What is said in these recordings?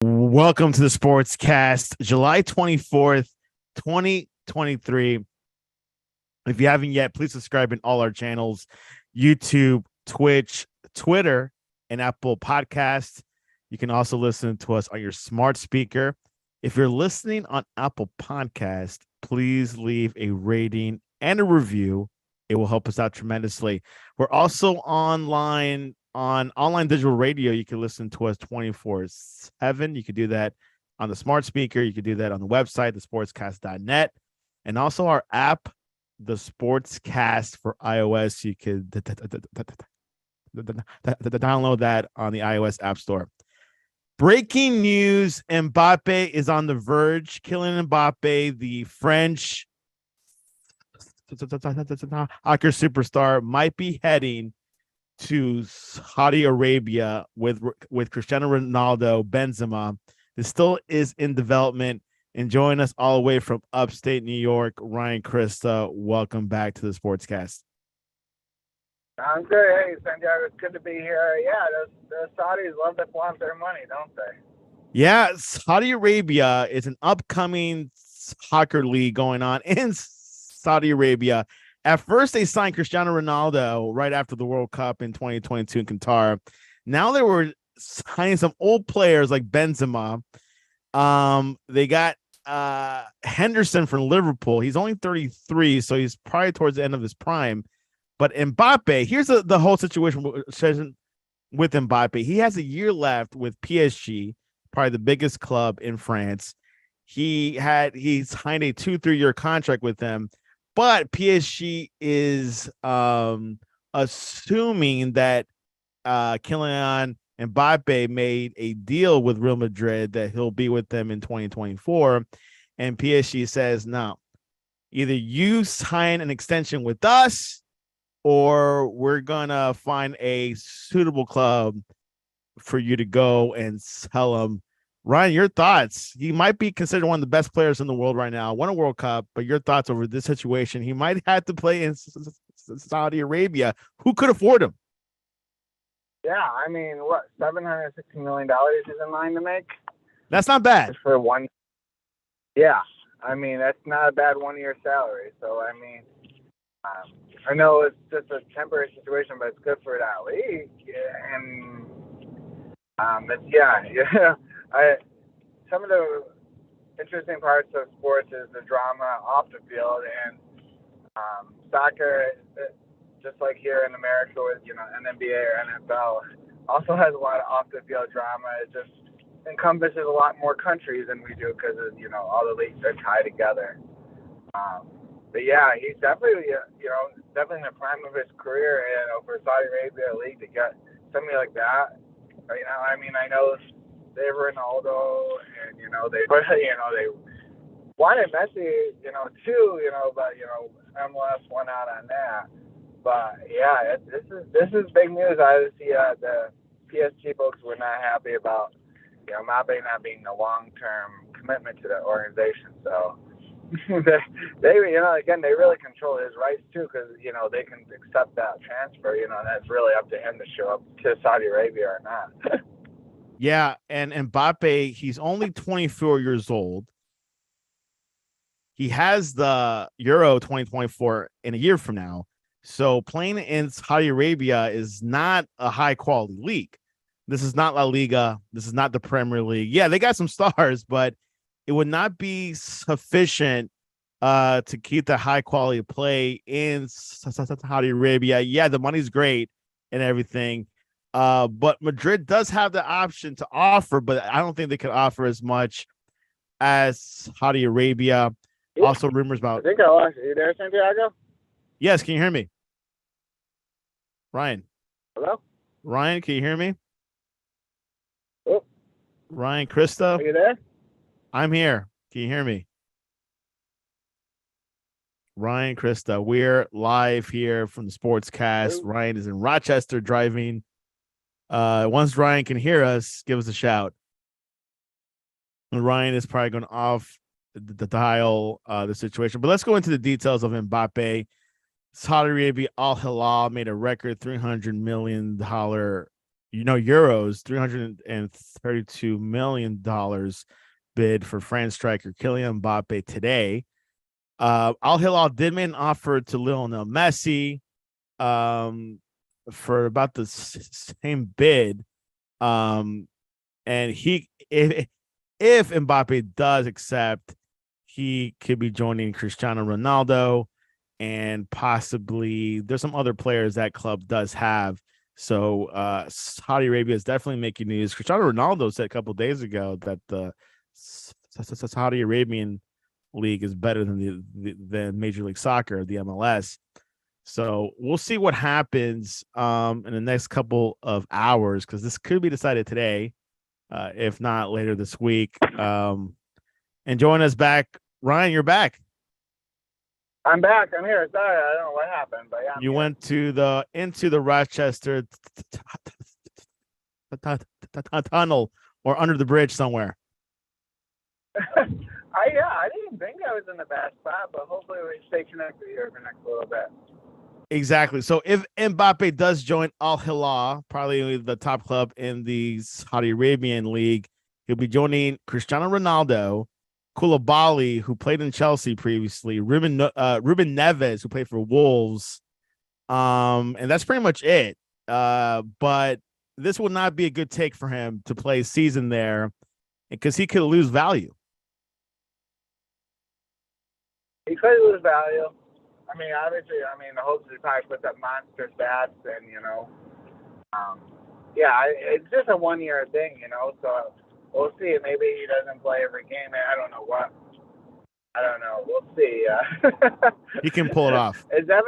Welcome to the Sportscast, July 24th, 2023. If you haven't yet, please subscribe in all our channels, YouTube, Twitch, Twitter, and Apple Podcasts. You can also listen to us on your smart speaker. If you're listening on Apple Podcast, please leave a rating and a review. It will help us out tremendously. We're also online on online digital radio. You can listen to us 24/7. You can do that on the smart speaker. You can do that on the website, thesportscast.net, and also our app, the Sportscast for iOS. You could download that on the iOS App Store. Breaking news: Mbappe is on the verge. Kylian Mbappe, the French soccer superstar, might be heading to Saudi Arabia with Cristiano Ronaldo, Benzema. This still is in development. And join us all the way from upstate New York, Ryan, Christa. Welcome back to the Sportscast. I'm good. Hey, Santiago, it's good to be here. Yeah, the Saudis love to flaunt their money, don't they? Yeah, Saudi Arabia is an upcoming soccer league going on in Saudi Arabia. At first, they signed Cristiano Ronaldo right after the World Cup in 2022 in Qatar. Now they were signing some old players like Benzema. They got Henderson from Liverpool. He's only 33, so he's probably towards the end of his prime. But Mbappe, here's the whole situation with Mbappe. He has a year left with PSG, probably the biggest club in France. He signed a 2-3 year contract with them. But PSG is assuming that Kylian Mbappe made a deal with Real Madrid that he'll be with them in 2024. And PSG says, no, either you sign an extension with us or we're going to find a suitable club for you to go and sell him. Ryan, your thoughts? He might be considered one of the best players in the world right now, won a World Cup, but your thoughts over this situation? He might have to play in Saudi Arabia. Who could afford him? Yeah, I mean, what, $760 million is in line to make? That's not bad. Just for one. Yeah, I mean, that's not a bad 1-year salary. So, I mean, I know it's just a temporary situation, but it's good for that league. Yeah, and some of the interesting parts of sports is the drama off the field, and soccer, just like here in America with NBA or NFL, also has a lot of off the field drama. It just encompasses a lot more countries than we do because all the leagues are tied together. But yeah, he's definitely definitely in the prime of his career, for Saudi Arabia league to get somebody like that. I mean, I know they were Ronaldo, and they wanted Messi, too, but MLS won out on that. But yeah, this is big news. I see the PSG folks were not happy about Mbappe not being a long-term commitment to the organization. So they again, they really control his rights too, because they can accept that transfer. And that's really up to him to show up to Saudi Arabia or not. Yeah, and Mbappe, he's only 24 years old. He has the Euro 2024 in a year from now. So playing in Saudi Arabia is not a high-quality league. This is not La Liga. This is not the Premier League. Yeah, they got some stars, but it would not be sufficient to keep the high-quality play in Saudi Arabia. Yeah, the money's great and everything. But Madrid does have the option to offer, but I don't think they can offer as much as Saudi Arabia. Also, rumors about. I think I lost you. Are you there, Santiago? Yes, can you hear me? Ryan. Hello? Ryan, can you hear me? Oh. Ryan, Christa. Are you there? I'm here. Can you hear me? Ryan, Christa, we're live here from the Sportscast. Ryan is in Rochester driving. Once Ryan can hear us, give us a shout. And Ryan is probably going off the dial the situation. But let's go into the details of Mbappe. Saudi Arabia Al Hilal made a record $300 million euros, $332 million bid for France striker Kylian Mbappe today. Al Hilal did make an offer to Lionel Messi for about the same bid. And if Mbappe does accept, he could be joining Cristiano Ronaldo, and possibly there's some other players that club does have. So Saudi Arabia is definitely making news. Cristiano Ronaldo said a couple of days ago that the Saudi Arabian league is better than than Major League Soccer, the MLS. So we'll see what happens in the next couple of hours, because this could be decided today, if not later this week. And join us back, Ryan. You're back. I'm back. I'm here. Sorry, I don't know what happened, but yeah. You went to the Rochester tunnel or under the bridge somewhere. I didn't think I was in the bad spot, but hopefully we stay connected here for the next little bit. Exactly. So if Mbappe does join Al Hilal, probably the top club in the Saudi Arabian league, he'll be joining Cristiano Ronaldo, Koulibaly, who played in Chelsea previously, Ruben Neves, who played for Wolves, and that's pretty much it. But this will not be a good take for him to play a season there, because he could lose value. He could lose value. I mean, obviously, the hopes is probably put up monster stats, and it's just a 1 year thing, So we'll see. Maybe he doesn't play every game. I don't know what. I don't know. We'll see. He can pull it off. It's a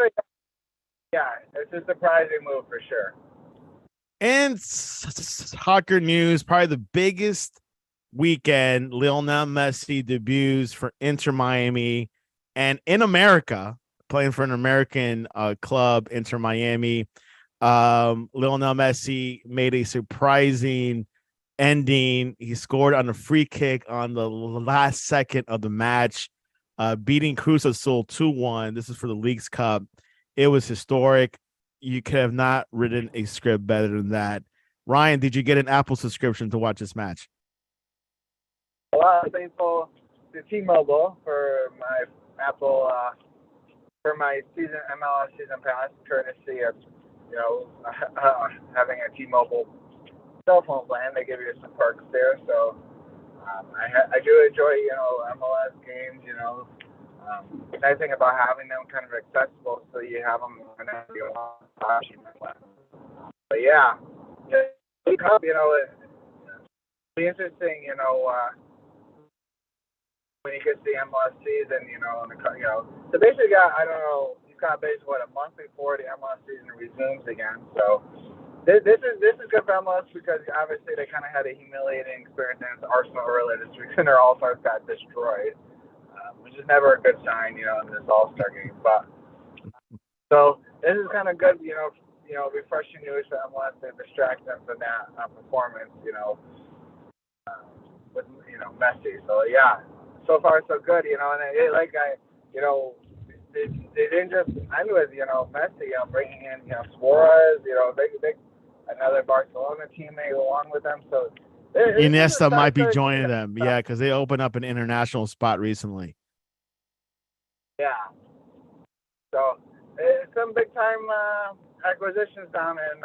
surprising move for sure. And soccer news, probably the biggest weekend. Lionel Messi debuts for Inter Miami, and in America, playing for an American club, Inter Miami. Lionel Messi made a surprising ending. He scored on a free kick on the last second of the match, beating Cruz Azul 2-1. This is for the Leagues Cup. It was historic. You could have not written a script better than that. Ryan, did you get an Apple subscription to watch this match? Well, I'm thankful to T-Mobile for my Apple for my MLS season pass, courtesy of having a T-Mobile cell phone plan. They give you some perks there, so I do enjoy MLS games. The nice thing about having them kind of accessible, so you have them whenever you want. But yeah, it'll be interesting. When you get to the MLS season, so basically, you've got basically a month before the MLS season resumes again. So this is good for MLS, because obviously they kind of had a humiliating experience against Arsenal earlier this week, and their All-Stars got destroyed, which is never a good sign, in this All-Star game. But so this is kind of good, refreshing news for MLS to distract them from that performance, with Messi. So yeah. So far, so good, and they didn't just end with, Messi, bringing in, Suarez, big another Barcelona teammate along with them. So Iniesta might be joining them, because they opened up an international spot recently. Yeah. So some big time acquisitions down in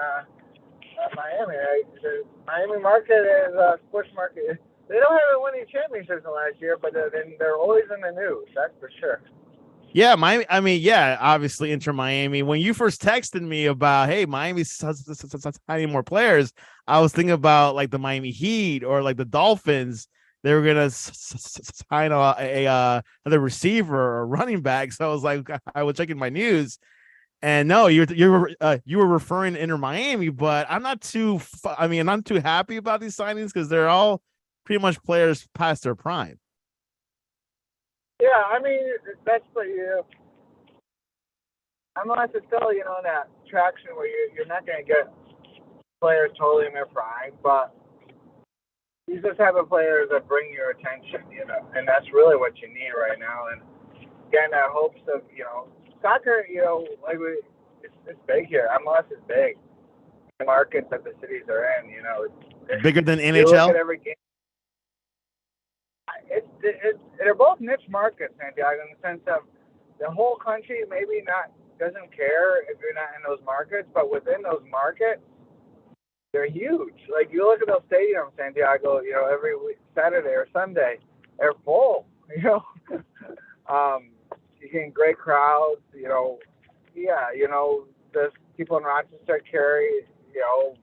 Miami. Right? The Miami market is sports market. They don't have winning championships in last year, but they're always in the news. That's for sure. Yeah, Miami. Obviously, Inter Miami. When you first texted me about, hey, Miami's signing more players, I was thinking about like the Miami Heat or like the Dolphins. They were gonna sign another receiver or running back. So I was like, I was checking my news, and no, you were referring to Inter Miami, but I'm not too. I'm not too happy about these signings, because they're all pretty much players past their prime. Yeah, that's what unless it's still, that traction where you're not going to get players totally in their prime, but these are the type of players that bring your attention, and that's really what you need right now. And again, that hopes of, soccer, it's big here. MLS is big. markets that the cities are in. Bigger than You look at NHL? every game. They're both niche markets, Santiago, in the sense of the whole country maybe not doesn't care if you're not in those markets, but within those markets, they're huge. Like you look at those stadiums, Santiago, every week, Saturday or Sunday, they're full. You get great crowds. Yeah, the people in Rochester carry, well,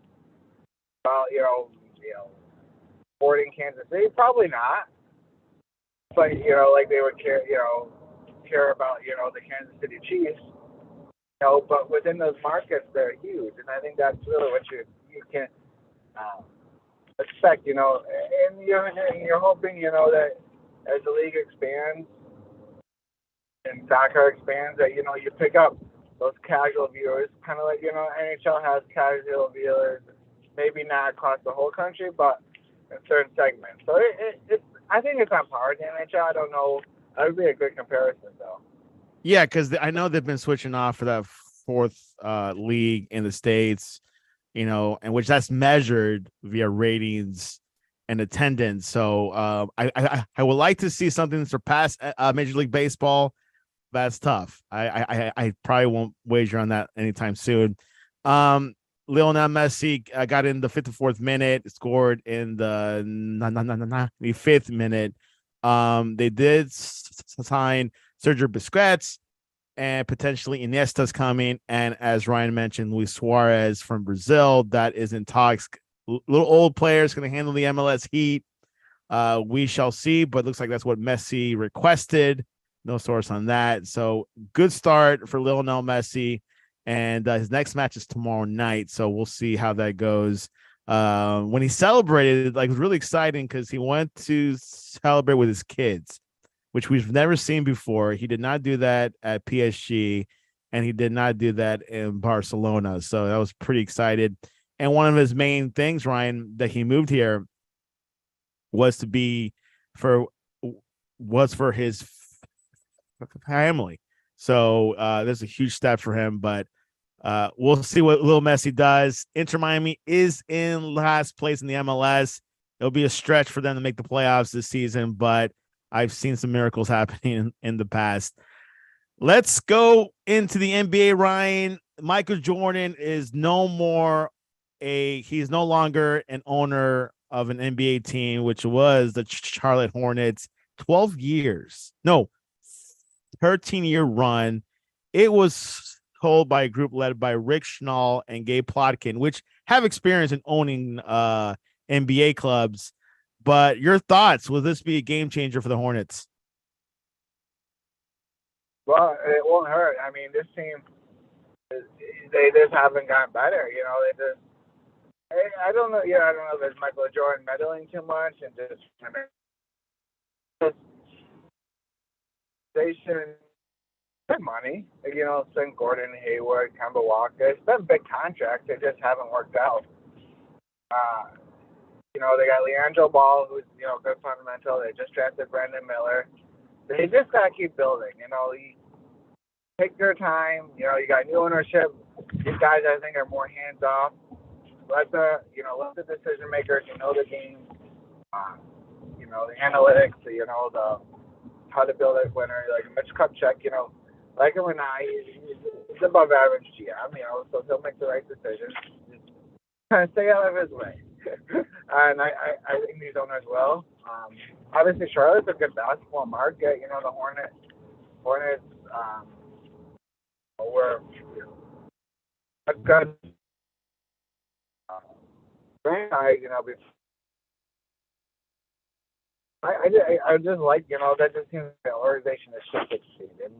sporting Kansas City, probably not, but like they would care about the Kansas City Chiefs. But within those markets, they're huge, and I think that's really what you can expect. And you're hoping that as the league expands and soccer expands, that you pick up those casual viewers, kind of like NHL has casual viewers, maybe not across the whole country, but in certain segments. So I think it's on par with the NHL. I don't know. That would be a good comparison, though. Yeah, because I know they've been switching off for that fourth league in the States, and which that's measured via ratings and attendance. So I would like to see something surpass Major League Baseball. That's tough. I probably won't wager on that anytime soon. Lionel Messi got in the 54th minute, scored in the 95th minute. They did sign Sergio Busquets, and potentially Iniesta's coming. And as Ryan mentioned, Luis Suarez from Brazil, that is in talks. Little old players going to handle the MLS heat. We shall see, but it looks like that's what Messi requested. No source on that. So good start for Lionel Messi. And his next match is tomorrow night. So we'll see how that goes. When he celebrated, it was really exciting because he went to celebrate with his kids, which we've never seen before. He did not do that at PSG, and he did not do that in Barcelona. So that was pretty excited. And one of his main things, Ryan, that he moved here was for his family. So there's a huge step for him, but we'll see what Lil Messi does. Inter Miami is in last place in the MLS. It'll be a stretch for them to make the playoffs this season, but I've seen some miracles happening in the past. Let's go into the NBA, Ryan. Michael Jordan is he's no longer an owner of an NBA team, which was the Charlotte Hornets. 12 years. No, 13-year run. It was told by a group led by Rick Schnall and Gabe Plotkin, which have experience in owning NBA clubs. But your thoughts, will this be a game changer for the Hornets? Well, it won't hurt. I mean, this team, they just haven't gotten better. They just, I don't know. I don't know if it's Michael Jordan meddling too much and just they shouldn't spend money. Spend Gordon, Hayward, Kemba Walker. Spend big contracts. They just haven't worked out. They got Leandro Ball, who's, good fundamental. They just drafted Brandon Miller. They just got to keep building. You take their time. You got new ownership. These guys, I think, are more hands-off. Let the decision makers, the game, the analytics, the how to build a winner. Like Mitch Kupchak, like him or not, he's above average GM, so he'll make the right decisions. Just kind of stay out of his way. And I think these owners will. Obviously, Charlotte's a good basketball market. The Hornets were a good franchise. I just like that just seems the organization is should succeed, and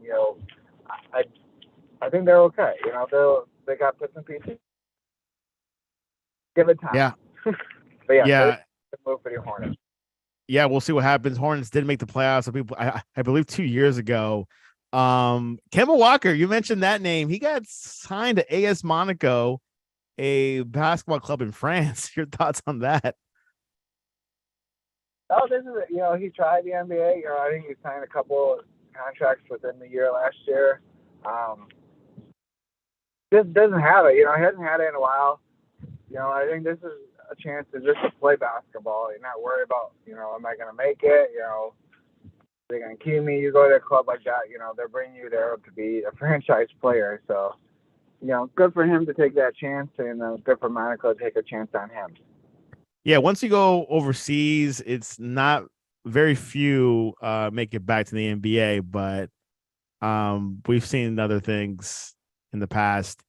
I think they're okay. They got bits and pieces. Give it time. Yeah. But yeah. Move for the Hornets. Yeah, we'll see what happens. Hornets did make the playoffs. I believe 2 years ago. Kemba Walker, you mentioned that name. He got signed to AS Monaco, a basketball club in France. Your thoughts on that? Oh, this is he tried the NBA. I think he signed a couple contracts within the year last year. Just doesn't have it. He hasn't had it in a while. I think this is a chance to just to play basketball. You're not worried about, am I going to make it? They're going to keep me. You go to a club like that, they're bringing you there to be a franchise player. So, good for him to take that chance, and good for Monaco to take a chance on him. Yeah, once you go overseas, it's not very few make it back to the NBA, but we've seen other things in the past.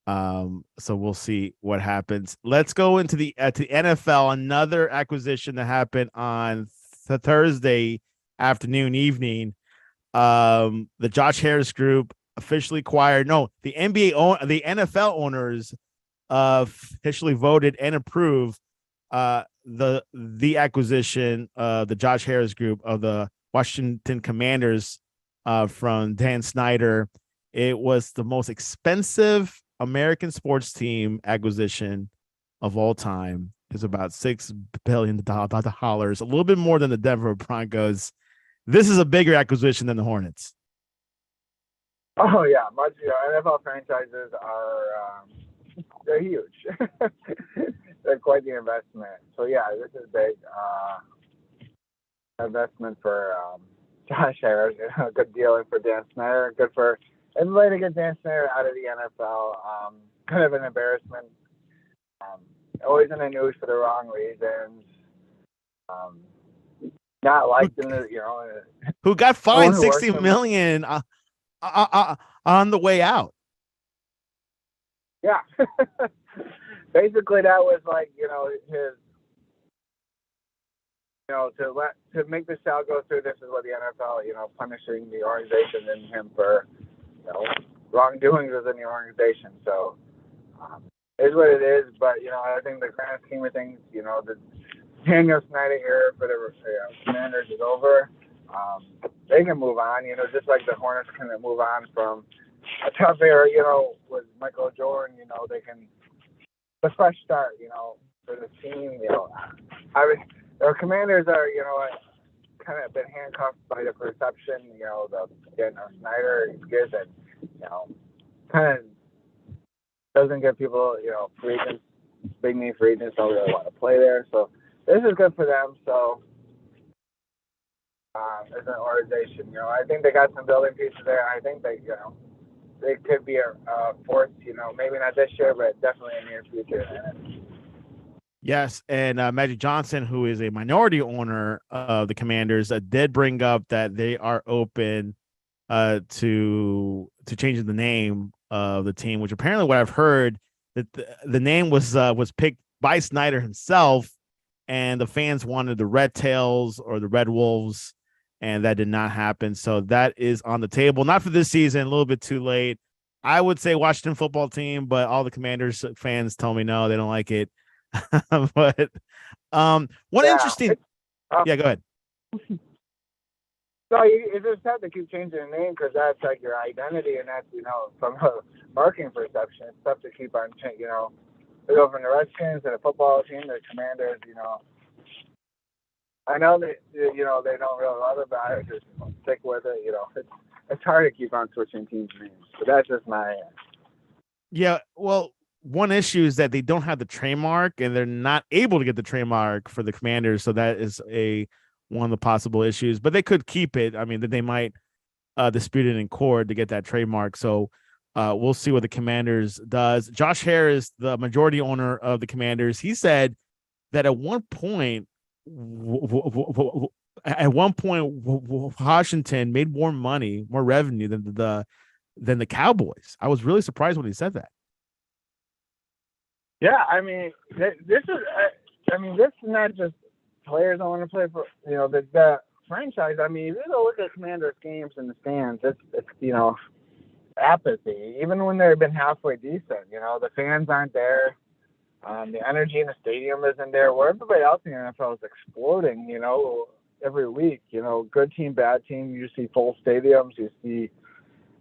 So we'll see what happens. Let's go into the to NFL. Another acquisition that happened on Thursday evening. The Josh Harris Group officially acquired. No, the NFL owners officially voted and approved the acquisition of the Josh Harris Group of the Washington Commanders from Dan Snyder. It was the most expensive American sports team acquisition of all time. It's about $6 billion, a little bit more than the Denver Broncos. This is a bigger acquisition than the Hornets. Oh yeah, much. NFL franchises are they're huge. They're quite the investment. So yeah, this is big investment for Josh Harris. Good deal for Dan Snyder. Good for everybody to get Dan Snyder out of the NFL. Kind of an embarrassment. Always in the news for the wrong reasons. Not liked in the, who got fined $60 million on the way out. Yeah. Basically, that was like, his, to make the sale go through, this is what the NFL, punishing the organization and him for, wrongdoings within the organization. So, is what it is. But, I think the grand scheme of things, the Daniel Snyder era for the Commanders is over. They can move on, just like the Hornets can move on from a tough era, with Michael Jordan, they can, a fresh start, for the team, the Commanders are, kind of been handcuffed by the perception, the Snyder gives it, kind of doesn't give people, free agents, big name free agents don't really want to play there. So this is good for them. So as an organization, I think they got some building pieces there. I think they, they could be a force, maybe not this year, but definitely in the near future. Yes, and Magic Johnson, who is a minority owner of the Commanders, did bring up that they are open to changing the name of the team, which apparently what I've heard that the name was picked by Snyder himself, and the fans wanted the Red Tails or the Red Wolves, and that did not happen. So that is on the table, not for this season, a little bit too late. I would say Washington football team, but all the Commanders fans tell me no, they don't like it. But interesting. Yeah, go ahead. So you just have to keep changing the name because that's like your identity, and that's from a marketing perception, it's tough to keep on changing. We go from the Redskins to the football team to the Commanders. I know that they don't really love it, but I just stick with it. It's hard to keep on switching teams' names, but that's just my. Yeah, well. One issue is that they don't have the trademark and they're not able to get the trademark for the Commanders. So that is one of the possible issues, but they could keep it. I mean, that they might dispute it in court to get that trademark. So we'll see what the Commanders does. Josh Harris, the majority owner of the Commanders, he said that at one point, Washington made more money, more revenue than the Cowboys. I was really surprised when he said that. Yeah, I mean, this is not just players I want to play for, the franchise. I mean, if you go look at Commanders games in the stands, it's apathy. Even when they've been halfway decent, the fans aren't there. The energy in the stadium isn't there. Where everybody else in the NFL is exploding, every week. Good team, bad team. You see full stadiums. You see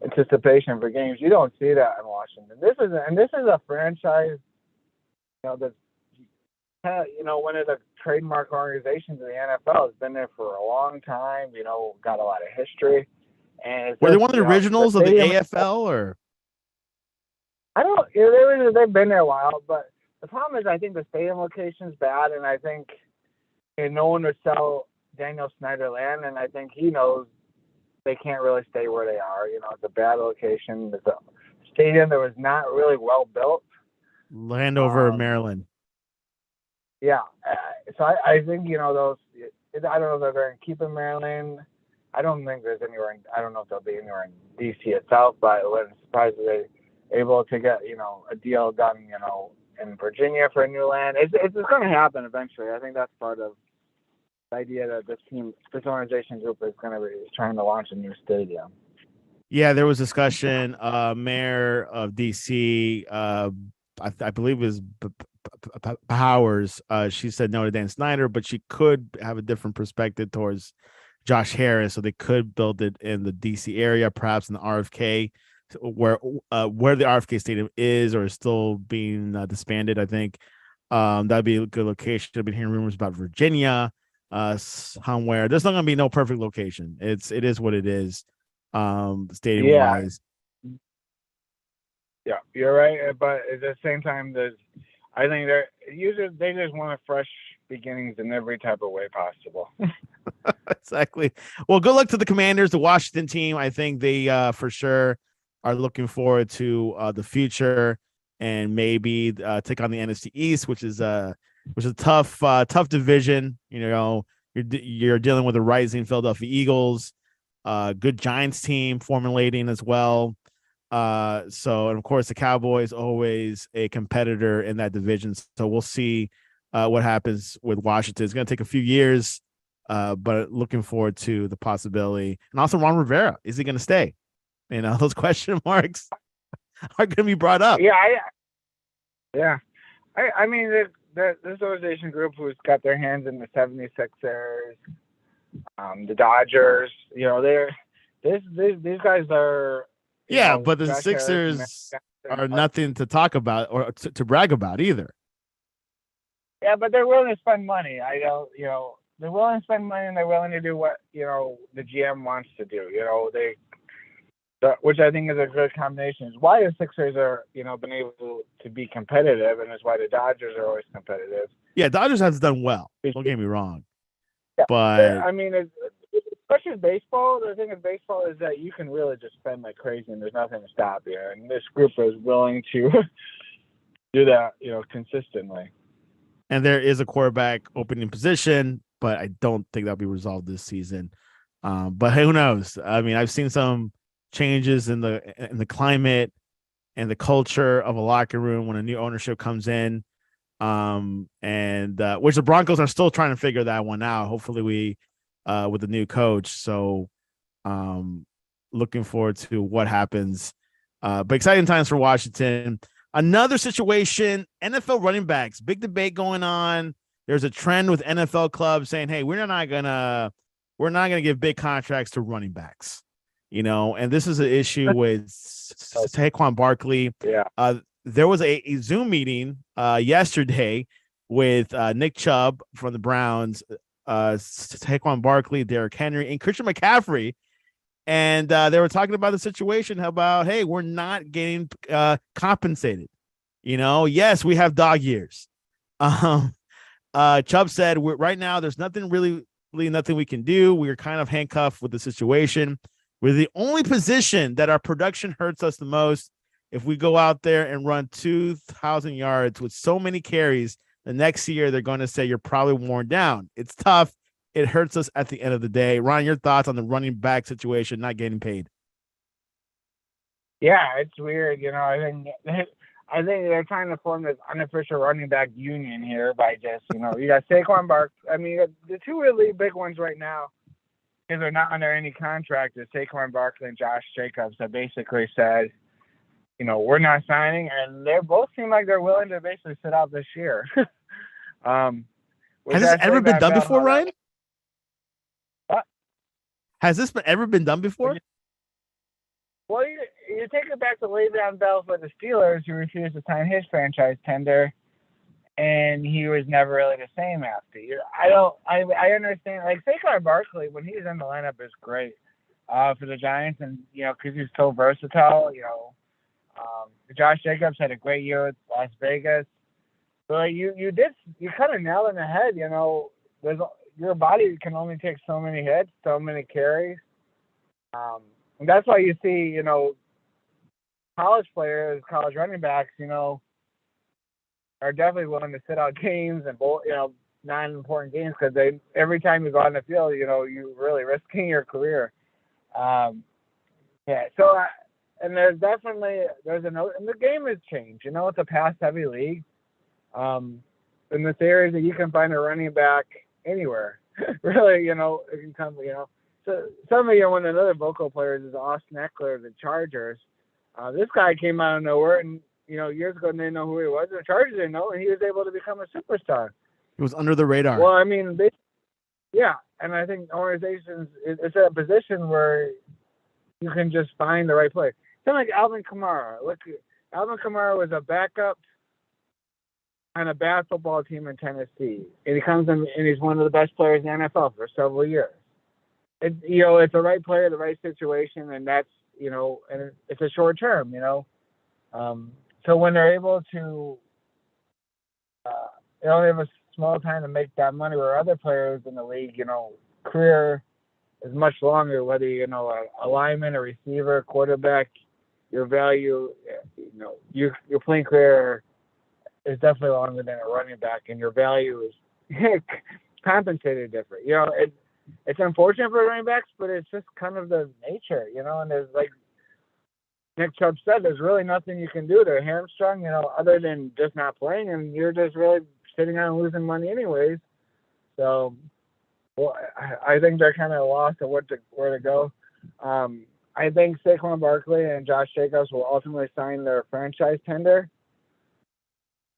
anticipation for games. You don't see that in Washington. This is a franchise. That's one of the trademark organizations in the NFL, has been there for a long time. Got a lot of history. And were they one of the originals of the AFL, or? I don't. They've been there a while, but the problem is I think the stadium location is bad, and I think no one would sell Daniel Snyder land, and I think he knows they can't really stay where they are. It's a bad location. It's a stadium that was not really well built. Landover, Maryland. Yeah. I think, those, I don't know if they're going to keep in Maryland. I don't think there's anywhere, I don't know if they'll be anywhere in D.C. itself, but I wouldn't surprised if they're able to get, a deal done, in Virginia for new land. It's going to happen eventually. I think that's part of the idea that this organization group is trying to launch a new stadium. Yeah, there was discussion. Mayor of DC, I believe is Powers. She said no to Dan Snyder, but she could have a different perspective towards Josh Harris, so they could build it in the DC area, perhaps in the RFK, where the RFK Stadium is or is still being disbanded. I think that'd be a good location. I've been hearing rumors about Virginia, somewhere. There's not going to be no perfect location. It is what it is. Stadium wise. Yeah, you're right. But at the same time, I think they just want fresh beginnings in every type of way possible. Exactly. Well, good luck to the Commanders, the Washington team. I think they for sure are looking forward to the future and maybe take on the NFC East, which is a tough division. You're dealing with the rising Philadelphia Eagles. Good Giants team formulating as well. And of course the Cowboys always a competitor in that division. So we'll see what happens with Washington. It's going to take a few years, but looking forward to the possibility. And also Ron Rivera, is he going to stay? Those question marks are going to be brought up. Yeah. I mean, this organization group who's got their hands in the 76ers, the Dodgers, these guys are. But the Sixers are nothing to talk about or to brag about either. Yeah, but they're willing to spend money. They're willing to spend money and they're willing to do what, the GM wants to do. Which I think is a good combination. It's why the Sixers are, been able to be competitive, and it's why the Dodgers are always competitive. Yeah, Dodgers has done well. Don't get me wrong. Yeah, but I mean, especially baseball, the thing with baseball is that you can really just spend like crazy, and there's nothing to stop you. And this group is willing to do that, consistently. And there is a quarterback opening position, but I don't think that'll be resolved this season. But who knows? I mean, I've seen some changes in the climate and the culture of a locker room when a new ownership comes in, and which the Broncos are still trying to figure that one out. Hopefully we with the new coach. So looking forward to what happens. But exciting times for Washington. Another situation, NFL running backs, big debate going on. There's a trend with NFL clubs saying, hey, we're not gonna give big contracts to running backs. And this is an issue with Saquon Barkley. Yeah. There was a Zoom meeting yesterday with Nick Chubb from the Browns, Saquon Barkley, Derrick Henry, and Christian McCaffrey. And they were talking about the situation about, hey, we're not getting compensated. Yes, we have dog years. Chubb said, right now, there's nothing we can do. We're kind of handcuffed with the situation. We're the only position that our production hurts us the most. If we go out there and run 2,000 yards with so many carries, the next year they're going to say you're probably worn down. It's tough. It hurts us at the end of the day. Ryan, your thoughts on the running back situation, not getting paid? Yeah, it's weird. I think they're trying to form this unofficial running back union here by just, you got Saquon Barkley. I mean, the two really big ones right now, because they're not under any contract, is Saquon Barkley and Josh Jacobs that basically said, we're not signing, and they both seem like they're willing to basically sit out this year. Has this ever been done before, Ryan? What? Has this ever been done before? Well, you take it back to Le'Veon Bell for the Steelers, who refused to sign his franchise tender, and he was never really the same after. I understand. Like Saquon Barkley, when he's in the lineup, is great for the Giants, and because he's so versatile. Josh Jacobs had a great year with Las Vegas. So you kind of nailed it in the head. You know, your body can only take so many hits, so many carries. And that's why you see, you know, college players, college running backs, you know, are definitely willing to sit out games and you know, non-important games because every time you go on the field, you know, you're really risking your career. Um, yeah. So and there's and the game has changed. You know, it's a pass-heavy league. In this area that you can find a running back anywhere. Really, you know, it can come, you know. So some of you, one of the other vocal players is Austin Eckler of the Chargers. This guy came out of nowhere, and you know, years ago they didn't know who he was. The Chargers didn't know, and he was able to become a superstar. He was under the radar. Well, I mean, yeah, and I think organizations, it's a position where you can just find the right player. Kind of like Alvin Kamara. Look, Alvin Kamara was a backup on a bad football team in Tennessee, and he comes in and he's one of the best players in the NFL for several years. You know, it's the right player, the right situation, and that's, you know, and it's a short term, you know. So when they're able to, they only have a small time to make that money, where other players in the league, you know, career is much longer. Whether you know a lineman, a receiver, quarterback, your value, you know, your playing career is definitely longer than a running back, and your value is compensated different. You know, it's unfortunate for running backs, but it's just kind of the nature, you know. And there's, like Nick Chubb said, there's really nothing you can do. They're hamstrung, you know, other than just not playing, and you're just really sitting on losing money anyways. So, well, I think they're kind of lost at where to go. I think Saquon Barkley and Josh Jacobs will ultimately sign their franchise tender.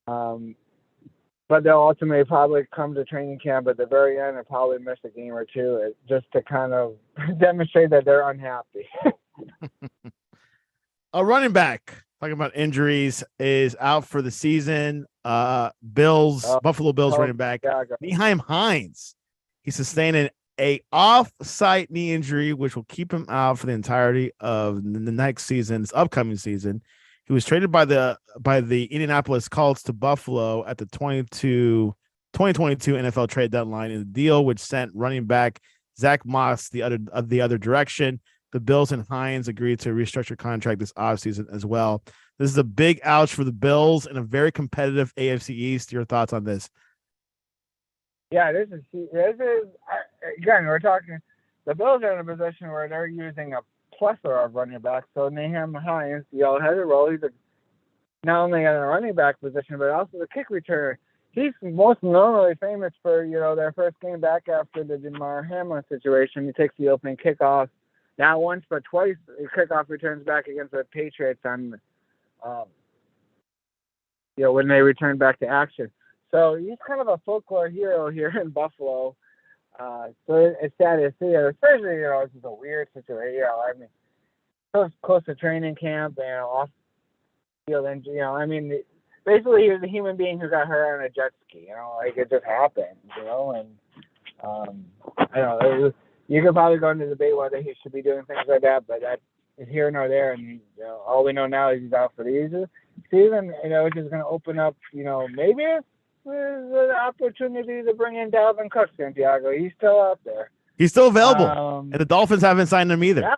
But they'll ultimately probably come to training camp at the very end and probably miss a game or two, just to kind of demonstrate that they're unhappy. A running back, talking about injuries, is out for the season. Buffalo Bills running back, Nyheim Hines. He sustained an off-site knee injury, which will keep him out for the entirety of the next season, this upcoming season. He was traded by the Indianapolis Colts to Buffalo at the 2022 NFL trade deadline in the deal, which sent running back Zach Moss the other direction. The Bills and Hines agreed to a restructured contract this offseason as well. This is a big ouch for the Bills in a very competitive AFC East. Your thoughts on this? Yeah, this is again, we're talking, the Bills are in a position where they're using a plethora of running backs. So Nyheim Hines, you know, has a role. He's not only in a running back position, but also the kick returner. He's most normally famous for, you know, their first game back after the Damar Hamlin situation. He takes the opening kickoff, not once but twice. The kickoff returns back against the Patriots on, you know, when they return back to action. So he's kind of a folklore hero here in Buffalo. So it's sad to see it, especially, you know, this is a weird situation. You know, I mean, close to training camp and off field injury. You know, I mean, basically he was a human being who got hurt on a jet ski. You know, like it just happened. You know, and I don't know. You could probably go into debate whether he should be doing things like that, but that is here nor there. And you know, all we know now is he's out for the season. You know, which is going to open up, you know, maybe there's an opportunity to bring in Dalvin Cook, Santiago. He's still out there. He's still available, and the Dolphins haven't signed him either.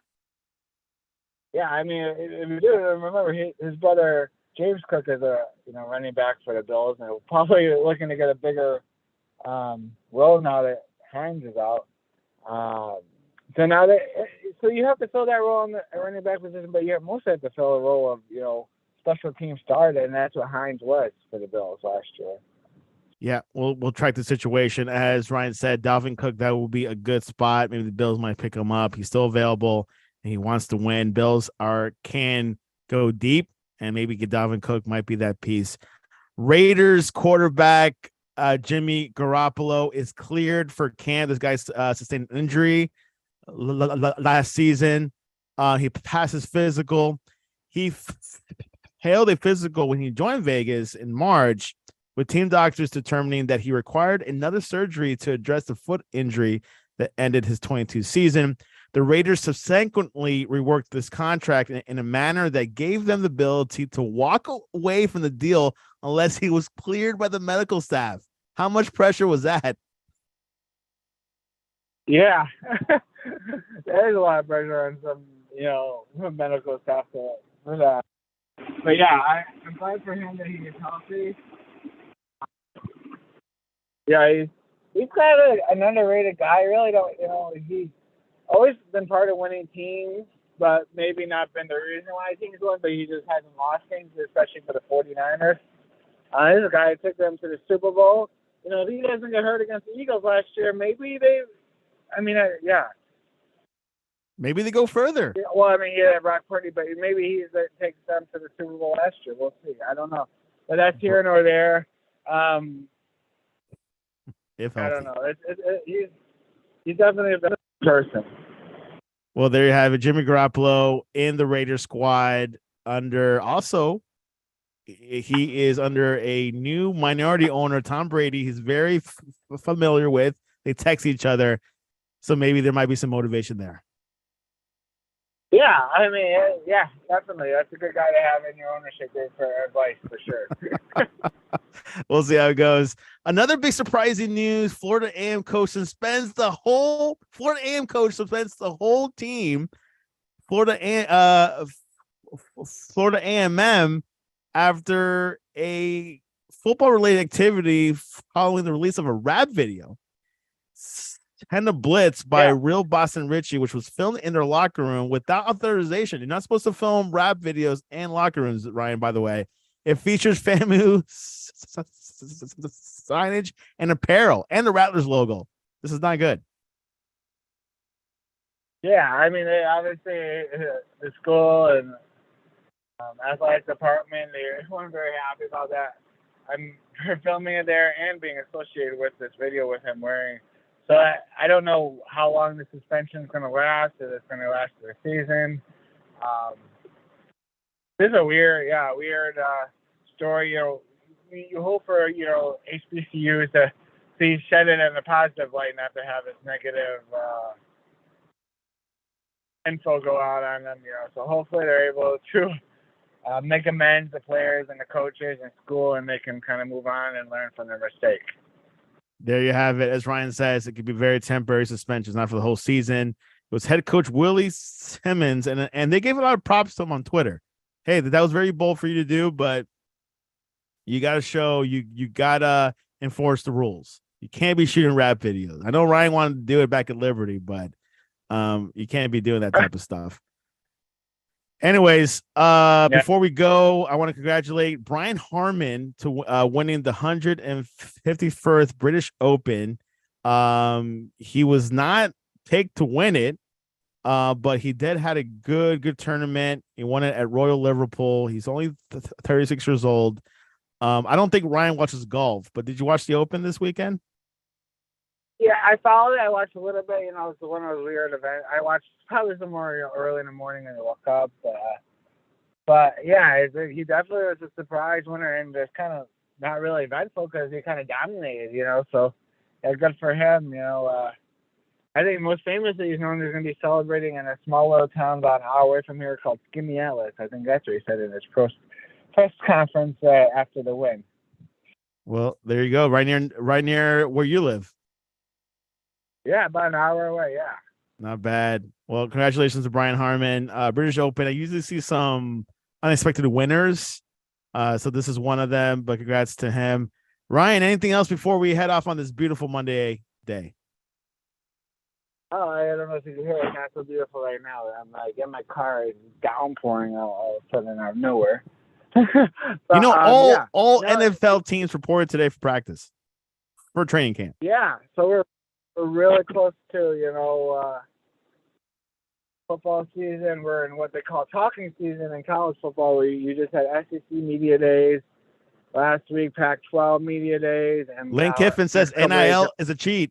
Yeah, I mean, if you do remember, his brother James Cook is a running back for the Bills, and probably looking to get a bigger role now that Hines is out. So you have to fill that role in the running back position, but you mostly have to fill a role of, you know, special team starter, and that's what Hines was for the Bills last year. Yeah, we'll track the situation. As Ryan said, Dalvin Cook, that will be a good spot. Maybe the Bills might pick him up. He's still available, and he wants to win. Bills can go deep, and maybe Dalvin Cook might be that piece. Raiders quarterback Jimmy Garoppolo is cleared for camp. This guy sustained an injury last season. He passed his physical. He failed a physical when he joined Vegas in March, with team doctors determining that he required another surgery to address the foot injury that ended his 22 season. The Raiders subsequently reworked this contract in a manner that gave them the ability to walk away from the deal unless he was cleared by the medical staff. How much pressure was that? Yeah, there's a lot of pressure on some medical staff for that. But yeah, I'm glad for him that he gets healthy. Yeah, he's kind of an underrated guy. I really don't, he's always been part of winning teams, but maybe not been the reason why teams won, but he just hasn't lost things, especially for the 49ers. This is a guy who took them to the Super Bowl. If he doesn't get hurt against the Eagles last year, maybe yeah. Maybe they go further. Well, Brock Purdy, but maybe he takes them to the Super Bowl last year. We'll see. I don't know. But that's here nor there. If healthy. I don't know. He's definitely a better person. Well, there you have it. Jimmy Garoppolo in the Raiders squad he is under a new minority owner, Tom Brady. He's very familiar with. They text each other. So maybe there might be some motivation there. Yeah, yeah, definitely. That's a good guy to have in your ownership group for advice, for sure. We'll see how it goes. Another big surprising news: Florida A&M coach suspends the whole team. Florida A&M after a football-related activity following the release of a rap video. Kind of blitz by Real Boston Richie, which was filmed in their locker room without authorization. You're not supposed to film rap videos in locker rooms, Ryan, by the way. It features FAMU signage and apparel and the Rattlers logo. This is not good. Yeah, obviously the school and athletic department, they weren't very happy about that. I'm filming it there and being associated with this video with him wearing. So I don't know how long the suspension is going to last. If it's going to last the season. This is a weird story. You hope for HBCUs to see shed it in a positive light, not to have this negative info go out on them. So hopefully they're able to make amends, the players and the coaches and school, and they can kind of move on and learn from their mistake. There you have it. As Ryan says, it could be very temporary suspensions, not for the whole season. It was head coach Willie Simmons, and they gave a lot of props to him on Twitter. Hey, that was very bold for you to do, but you got to show you got to enforce the rules. You can't be shooting rap videos. I know Ryan wanted to do it back at Liberty, but you can't be doing that type of stuff. Anyways, before we go, I want to congratulate Brian Harman to winning the 151st British Open. He was not picked to win it, but he did had a good tournament. He won it at Royal Liverpool. He's only 36 years old. I don't think Ryan watches golf, but did you watch the Open this weekend? Yeah, I followed it. I watched a little bit. It's one of those weird events. I watched probably some more early in the morning and I woke up. But yeah, he definitely was a surprise winner, and it's kind of not really eventful because he kind of dominated, So yeah, good for him. I think most famously he's known he's going to be celebrating in a small little town about an hour away from here called Skaneateles. I think that's what he said in his press conference after the win. Well, there you go. Right near where you live. Yeah, about an hour away, yeah. Not bad. Well, congratulations to Brian Harman. British Open, I usually see some unexpected winners. So this is one of them, but congrats to him. Ryan, anything else before we head off on this beautiful Monday day? Oh, I don't know if you can hear it. It's not so beautiful right now. I'm in my car. It's downpouring all of a sudden out of nowhere. But, all NFL teams reported today for practice, for training camp. Yeah, so we're really close to, football season. We're in what they call talking season in college football, where you just had SEC media days last week, Pac-12 media days. And Lane Kiffin says NIL is a cheat.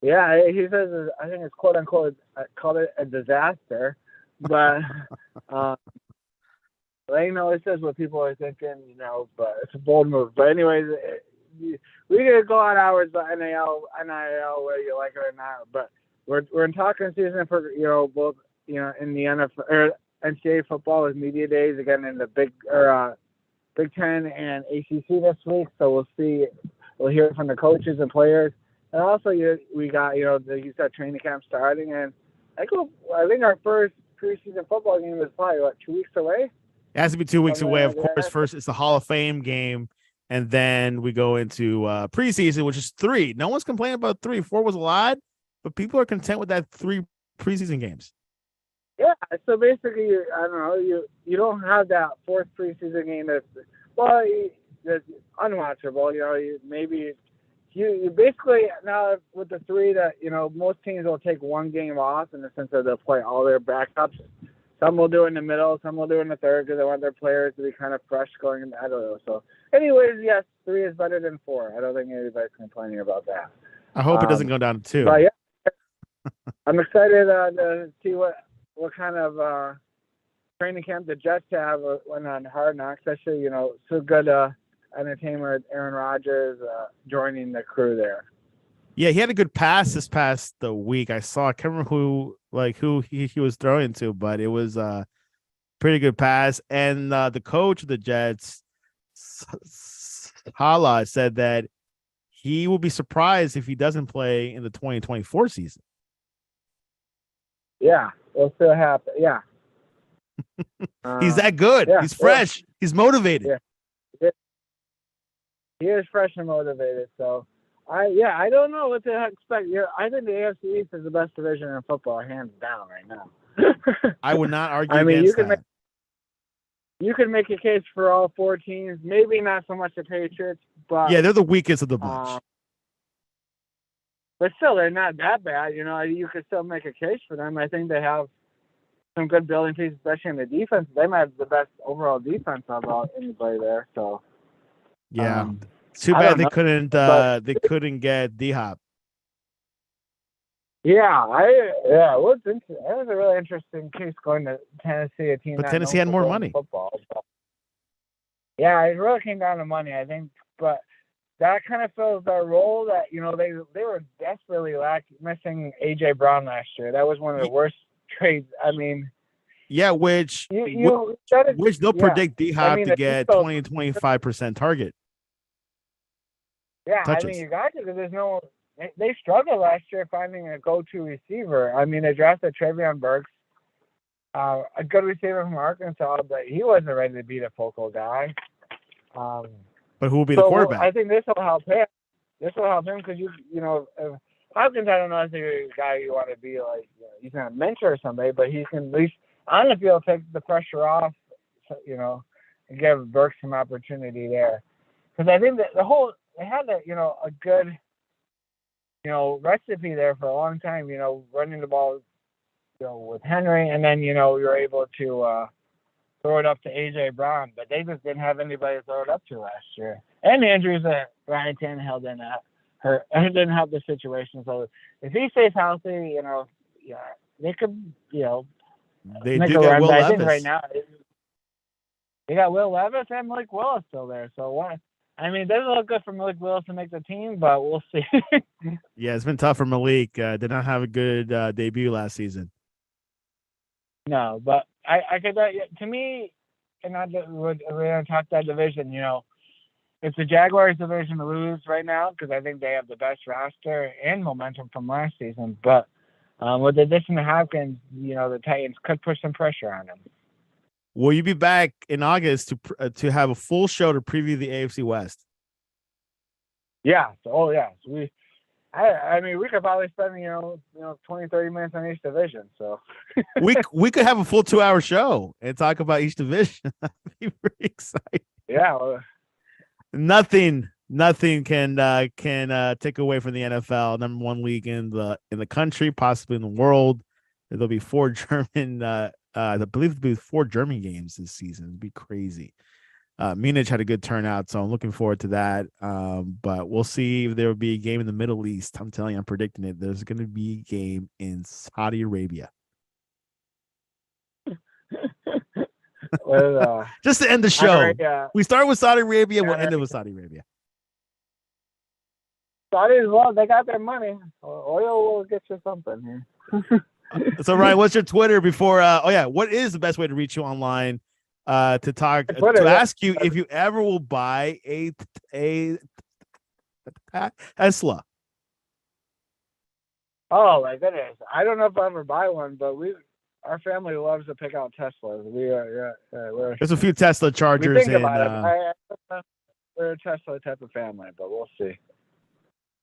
Yeah, he says, I think it's quote unquote, called it a disaster. But Lane always says what people are thinking, but it's a bold move. But anyways, we could go on hours about NIL, whether you like it or not. But we're in talking season for both in the NFL or NCAA football with media days again in the Big Ten and ACC this week. So we'll see. We'll hear from the coaches and players, and also we got you said training camp starting, and I think our first preseason football game is probably 2 weeks away. It has to be 2 weeks away, of course. First, it's the Hall of Fame game, and then we go into preseason, which is 3. No one's complaining about 3. 4 was a lot, but people are content with that 3 preseason games. Yeah, so basically, I don't know, you don't have that 4th preseason game that's unwatchable. Maybe you basically now with the 3 that most teams will take 1 game off in the sense that they'll play all their backups. Some will do it in the middle, some will do it in the 3rd because they want their players to be kind of fresh going in. I don't know. So, anyways, yes, 3 is better than 4. I don't think anybody's complaining about that. I hope it doesn't go down to 2. But yeah, I'm excited to see what kind of training camp the Jets have when on Hard Knocks, especially so good entertainer Aaron Rodgers joining the crew there. Yeah, he had a good pass this past the week. I can't remember who he was throwing to, but it was a pretty good pass. And the coach of the Jets, Hala, said that he will be surprised if he doesn't play in the 2024 season. Yeah, we'll still happen. Yeah. He's that good. Yeah, he's fresh. Yeah. He's motivated. Yeah. He is fresh and motivated. So, I don't know what to expect. I think the AFC East is the best division in football, hands down, right now. I would not argue against that. You can make a case for all 4 teams. Maybe not so much the Patriots, but yeah, they're the weakest of the bunch. But still, they're not that bad. You could still make a case for them. I think they have some good building pieces, especially in the defense. They might have the best overall defense of anybody there. So, yeah, too bad they couldn't get D-Hop. Yeah, it was a really interesting case going to Tennessee, a team. But Tennessee had more money. Football, but yeah, it really came down to money, I think. But that kind of fills their role that they were desperately missing AJ Brown last year. That was one of the worst trades. I mean, yeah, which they'll predict D-Hop to get 20 to 25% target. Yeah, touches. I mean, you got to, because they struggled last year finding a go-to receiver. I mean, they drafted Travion Burks, a good receiver from Arkansas, but he wasn't ready to be the focal guy. But who will be the quarterback? I think this will help him. This will help him because Hopkins, I don't know if he's a guy you want to be like. He's going to mentor somebody, but he can at least on the field take the pressure off. And give Burks some opportunity there. Because I think that they had a good recipe there for a long time. Running the ball, with Henry, and then you're able to throw it up to AJ Brown, but they just didn't have anybody to throw it up to last year. And the injuries that Ryan Tannehill didn't help the situation. So if he stays healthy, they could, they make do a get run. Will But Levis. I think right now they got Will Levis and Malik Willis still there. So what? I mean, doesn't look good for Malik Willis to make the team, but we'll see. Yeah, it's been tough for Malik. Did not have a good debut last season. No, but I could, to me, and we're going to talk that division, it's the Jaguars division to lose right now because I think they have the best roster and momentum from last season. But with the addition to Hopkins, the Titans could put some pressure on them. Will you be back in August to have a full show to preview the AFC West? Yeah. So I mean, we could probably spend 20, 30 minutes on each division. So we could have a full 2-hour show and talk about each division. That'd be pretty exciting. Yeah. Well, nothing can take away from the NFL, number 1 league in the country, possibly in the world. There'll be 4 German. I believe there'll be 4 German games this season. It'd be crazy. Munich had a good turnout, so I'm looking forward to that. But we'll see if there will be a game in the Middle East. I'm telling you, I'm predicting it. There's going to be a game in Saudi Arabia. Well, just to end the show. Right, we start with Saudi Arabia. We'll end it with Saudi Arabia. Saudis, well, they got their money. Oil will get you something here. So Ryan, what's your Twitter before? What is the best way to reach you online? To talk Twitter, to ask you if you ever will buy a Tesla. Oh my goodness, I don't know if I'll ever buy one, but our family loves to pick out Teslas. There's a few Tesla we chargers think in. about it. We're a Tesla type of family, but we'll see.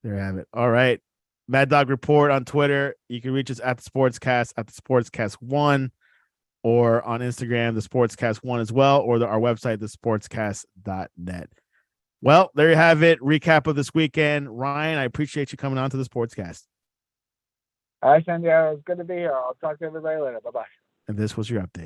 There you have it. All right. Mad Dog Report on Twitter. You can reach us at the Sportscast, at the Sportscast1, or on Instagram, the Sportscast1 as well, or our website, thesportscast.net. Well, there you have it. Recap of this weekend. Ryan, I appreciate you coming on to the Sportscast. All right, Santiago, it's good to be here. I'll talk to everybody later. Bye-bye. And this was your update.